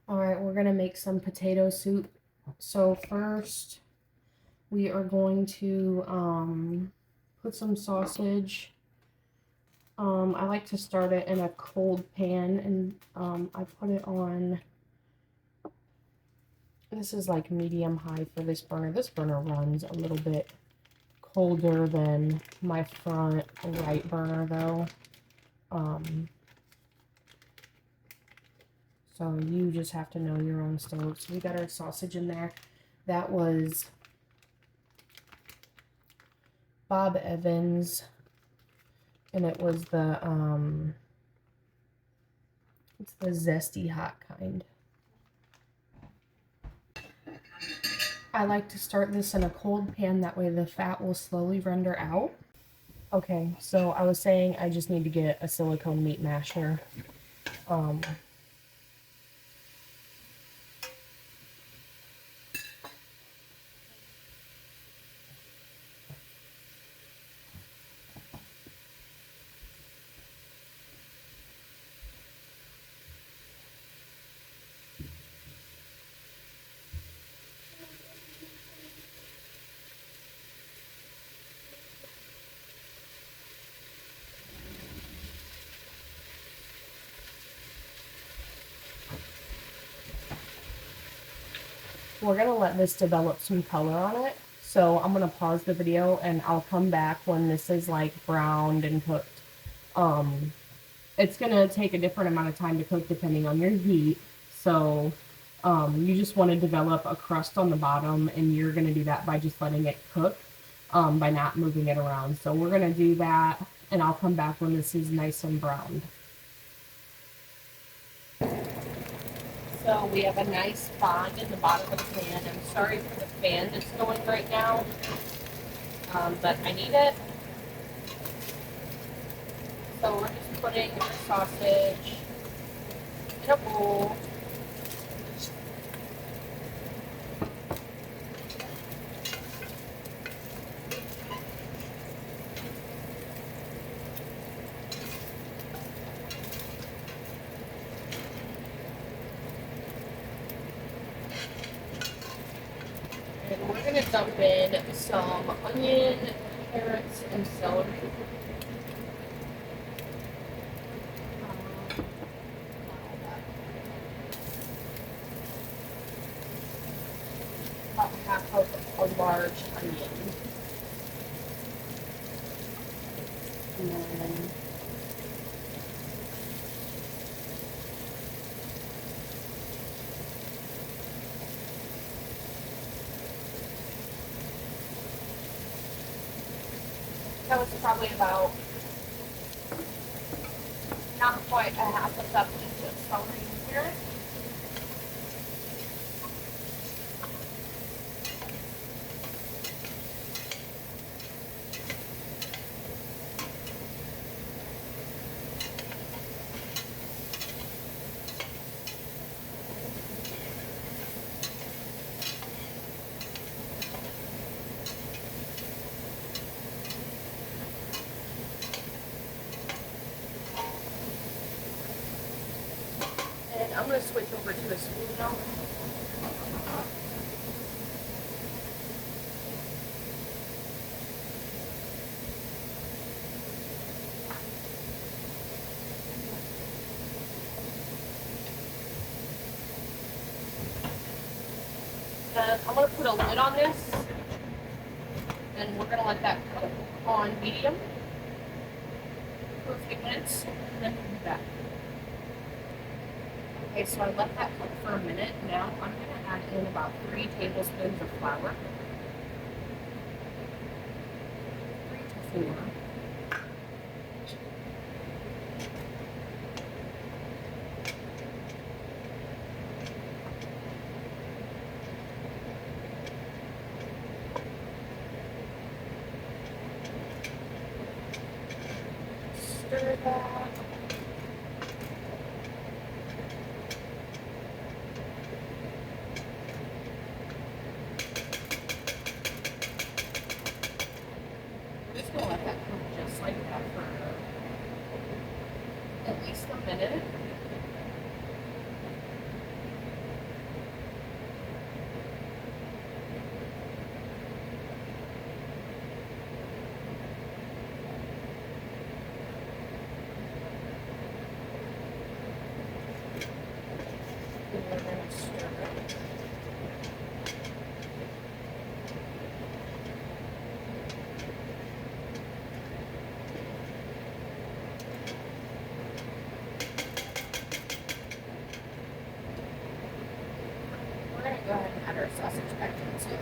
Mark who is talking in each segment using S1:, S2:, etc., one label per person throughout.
S1: Alright, we're gonna make some potato soup. So first we are going to put some sausage. I like to start it in a cold pan, and I put it on, this is like medium high for this burner. This burner runs a little bit colder than my front right burner though. So you just have to know your own stove. So we got our sausage in there. That was Bob Evans, and it was it's the zesty hot kind. I like to start this in a cold pan, that way the fat will slowly render out. Okay, so I was saying I just need to get a silicone meat masher. We're going to let this develop some color on it. So I'm going to pause the video and I'll come back when this is like browned and cooked. It's going to take a different amount of time to cook depending on your heat. So you just want to develop a crust on the bottom, and you're going to do that by just letting it cook, by not moving it around. So we're going to do that, and I'll come back when this is nice and browned. So we have a nice bond in the bottom of the pan. I'm sorry for the fan that's going right now, but I need it. So we're just putting our sausage in a bowl. And we're going to dump in some onion, carrots, and celery. About half of a large onion. And then that was probably about not quite a half a cup each of celery and carrot. And I'm going to switch over to a spoon now. And I'm going to put a lid on this, and we're going to let that cook on medium for a few minutes, and then we'll be back. Okay, so I let that cook for a minute. Now I'm going to add in about 3 tablespoons of flour. 3 to 4. Stir that. We're just going to let that cook just like that for at least a minute. We're going to go ahead and add our sausage back in too.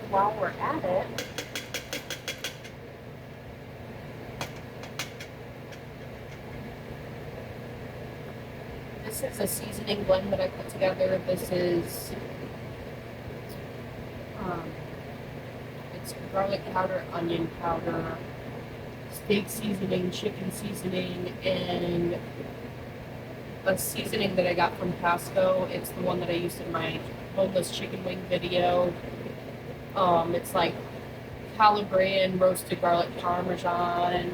S1: While we're at it, this is a seasoning blend that I put together. This is it's garlic powder, onion powder, steak seasoning, chicken seasoning, and a seasoning that I got from Costco. It's the one that I used in my boneless chicken wing video. It's like Calabrian roasted garlic parmesan.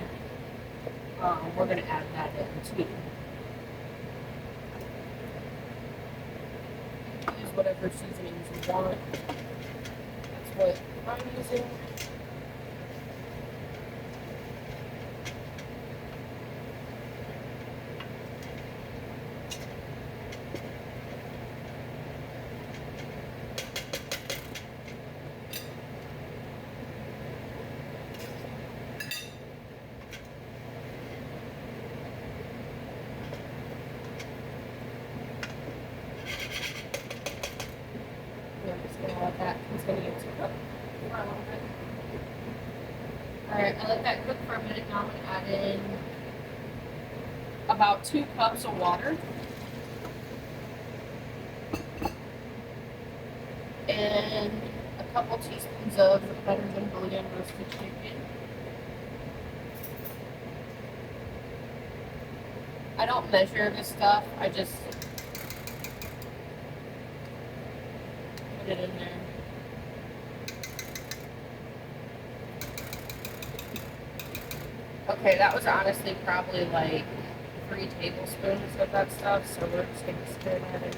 S1: We're going to add that in too. Use whatever seasonings you want. That's what I'm using. I'm just going to let that continue to cook for a little bit. Alright, I let that cook for a minute. Now I'm going to add in about 2 cups of water. And a couple teaspoons of better than bouillon roasted chicken. I don't measure this stuff, I just put it in there. Okay, that was honestly probably like 3 tablespoons of that stuff, so we're just going to stir that in.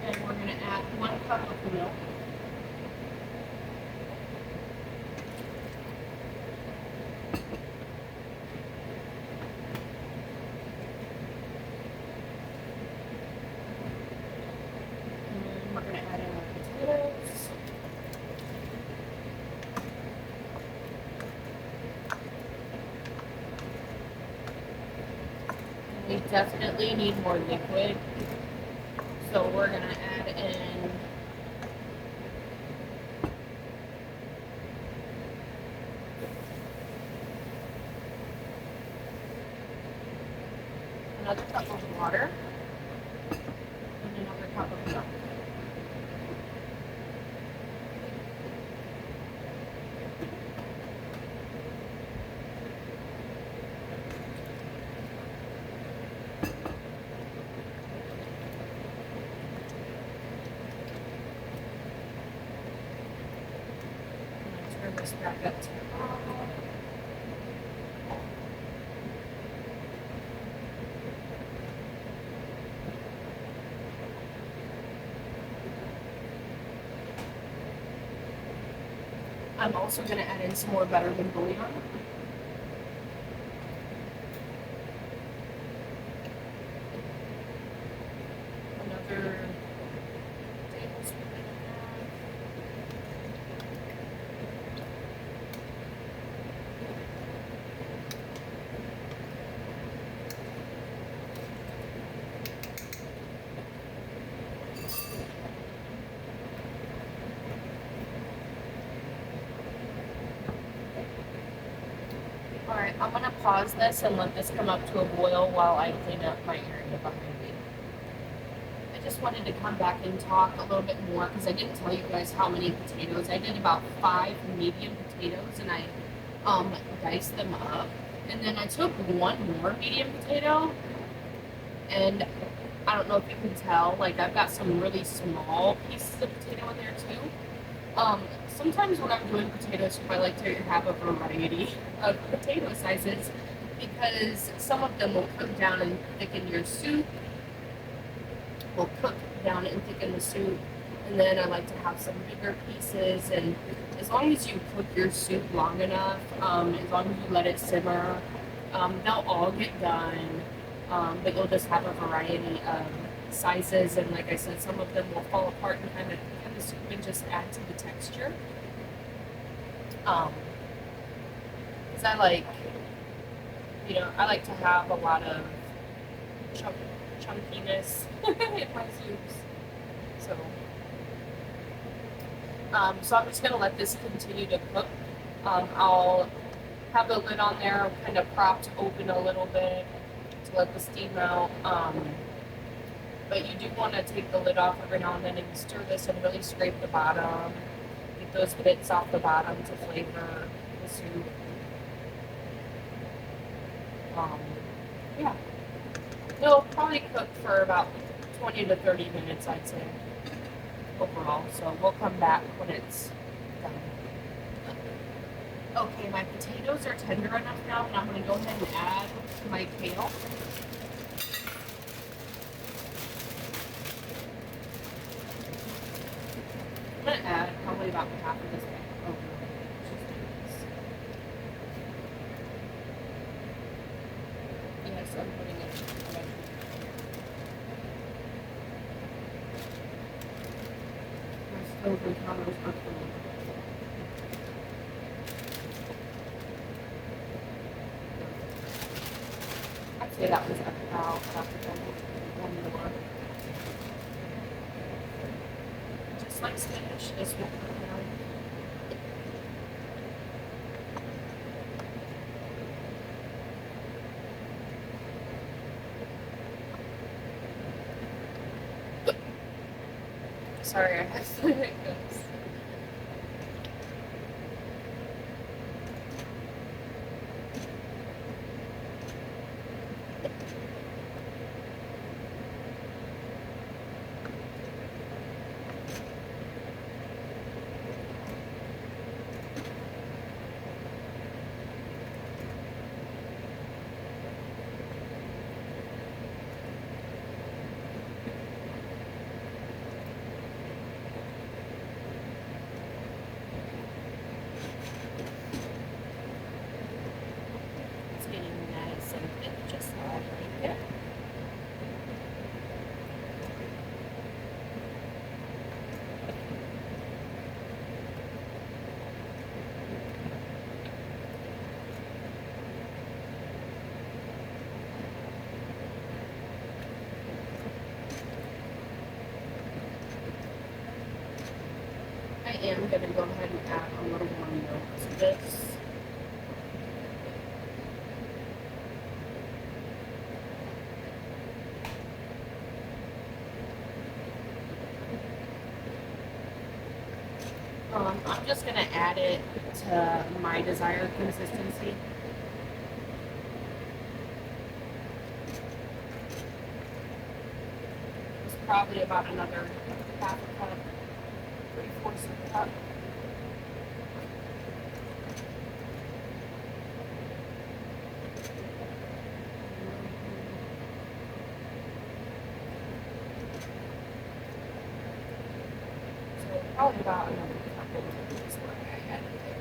S1: And we're going to add 1 cup of milk. And we're going to add in our potatoes. And we definitely need more liquid. So we're going to add in another cup of water and another cup of milk. Turn this back up to normal. I'm also going to add in some more better than bouillon. Another tablespoon and a half. Alright, I'm going to pause this and let this come up to a boil while I clean up my area behind me. I just wanted to come back and talk a little bit more because I didn't tell you guys how many potatoes. I did about 5 medium potatoes and I diced them up. And then I took one more medium potato, and I don't know if you can tell, like I've got some really small pieces of potato in there too. Sometimes when I'm doing potatoes, I like to have a variety of potato sizes because some of them will cook down and thicken your soup, will cook down and thicken the soup, and then I like to have some bigger pieces. And as long as you cook your soup long enough, as long as you let it simmer, they'll all get done. But you'll just have a variety of sizes, and like I said, some of them will fall apart and kind of thicken the soup and just add to the texture. Because I like, I like to have a lot of chunkiness in my soups. So, so I'm just gonna let this continue to cook. I'll have the lid on there, kind of propped open a little bit to let the steam out. But you do want to take the lid off every now and then and stir this and really scrape the bottom, get those bits off the bottom to flavor the soup. Yeah. It'll probably cook for about 20 to 30 minutes, I'd say, overall. So we'll come back when it's done. Okay, my potatoes are tender enough now, and I'm going to go ahead and add my kale. I'm going to add probably about half of this bag. Oh, yes, I'm putting it in. My stove and counters are full. I'd say that was about half a one more. Just like spinach, this will come down. Sorry, I have some hiccups. It's getting nice and thick, just how I like it. I am going to go ahead and add a little more milk to this. I'm just going to add it to my desired consistency. It's probably about another half a cup, 3/4 of a cup. So probably about another cup is what I added there.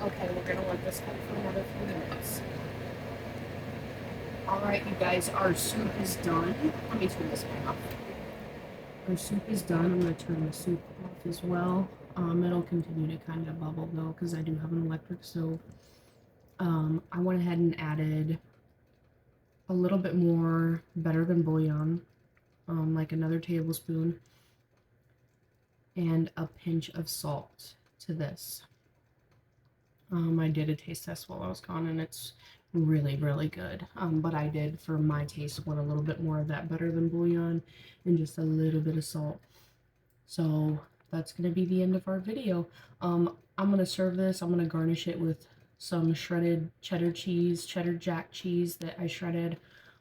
S1: Okay, we're gonna let this cook for another few minutes. Alright, you guys, our soup is done. Let me turn this one off. Our soup is done. I'm gonna turn the soup off as well. It'll continue to kind of bubble though because I do have an electric stove. I went ahead and added a little bit more better than bouillon, like another tablespoon, and a pinch of salt to this. I did a taste test while I was gone, and it's really, really good. But I did, for my taste, want a little bit more of that better than bouillon and just a little bit of salt. So that's going to be the end of our video. I'm going to serve this. I'm going to garnish it with some shredded cheddar cheese, cheddar jack cheese that I shredded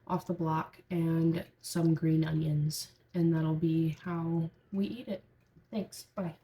S1: off the block, and some green onions. And that'll be how we eat it. Thanks. Bye.